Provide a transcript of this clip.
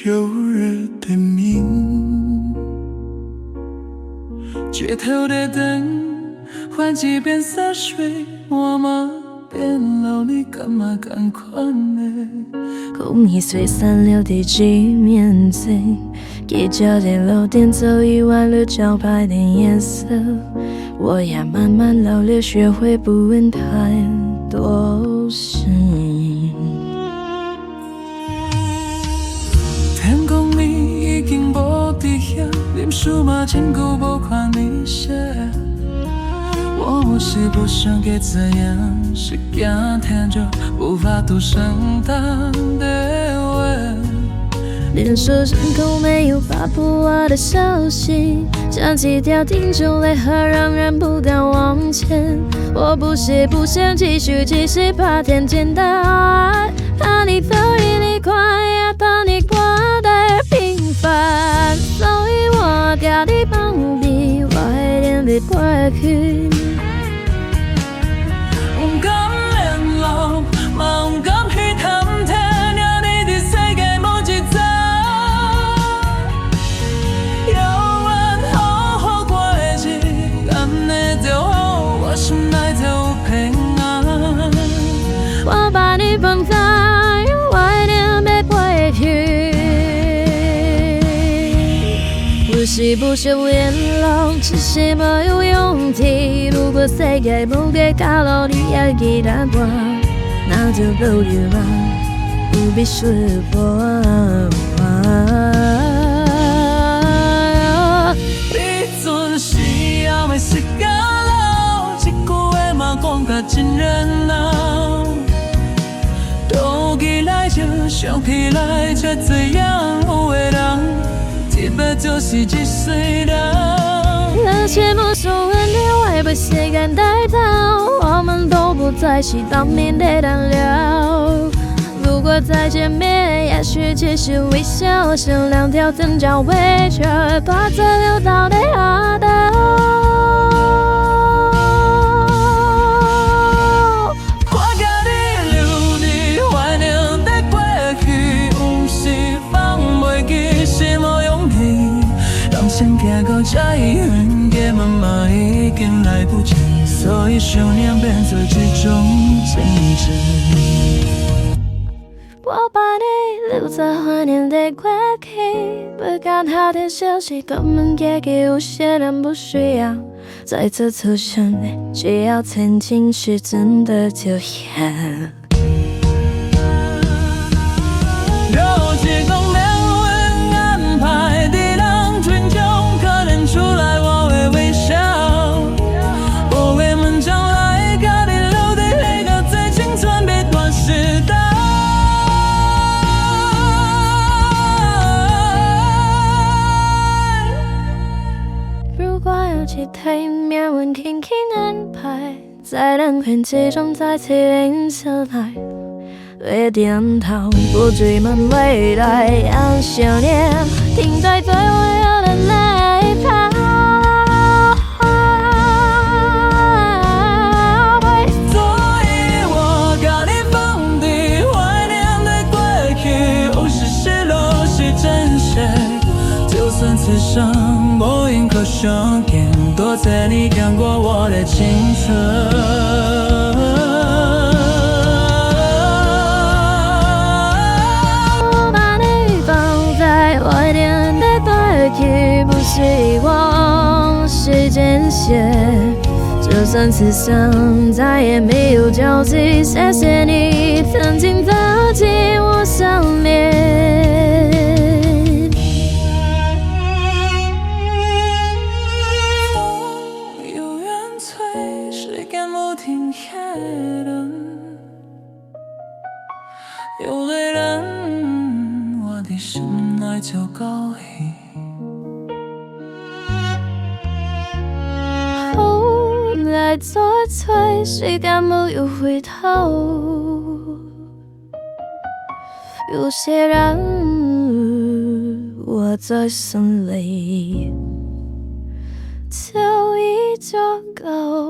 旧日的命。街头的灯换几遍洒水，我嘛变老，你干嘛赶快呢？故意随散流的几面醉，一脚在楼顶走一万路招牌的颜色，我也慢慢老了，学会不问太多事。天公你已经无伫遐，念书嘛真久无看你写。我不是不想给怎样，是惊听着无法度声大的吻。脸书上都没有发布我的消息，像几条听出泪和让人不敢往前。我不是不想继续，只是怕天见的爱，怕你走一离开，也怕你过得平凡，所以我掉你旁边，我一点被过去。不敢联络，嘛不敢去探听，让你伫世界某一站。遥远好好过的日子，安尼就好，我心内就有平安。我把你放在我一点被过去。不是不想联络，只是没有勇气。如果世界某个角落你也记得我，那就留恋吧，不必说我。你准是要的时间老，一句话嘛讲甲真热闹。倒起来就想起来，这最仰慕的人，一辈就是一世人。那些不说完的话被谁敢带走？我们都不再是当面的单聊。如果再见面，也许只是微笑，像两条藤条围着把这流到的河道。我甲你留伫怀念的过去，有时放袂记，是无勇气。人生行到这一远，结嘛嘛已经来不及，所以想念变做一种坚持。我把你留在怀念的过去，不敢他的消息，根本也给有些人不需要再次出现，只要曾经是真的就好。若是讲命运安排的人群中，可能出来我的微笑。我为们将来甲你留在那个最青春的段时代。如果有其他一面，我轻轻安排，在人群之中再次认出来。别点头，不追问未来，让想念停在最温柔的那一趴。所以我甲你放伫怀念的过去，有时失落是真实。就算此生无缘可相见，多谢你看过我的青春。不是遗忘，是珍惜。就算此生再也没有交集，谢谢你曾经走进我身边。风有远吹，时间无停歇的。有的人，我的心内就高兴。再再催，时间没有回头。有些人我在心里就已足够。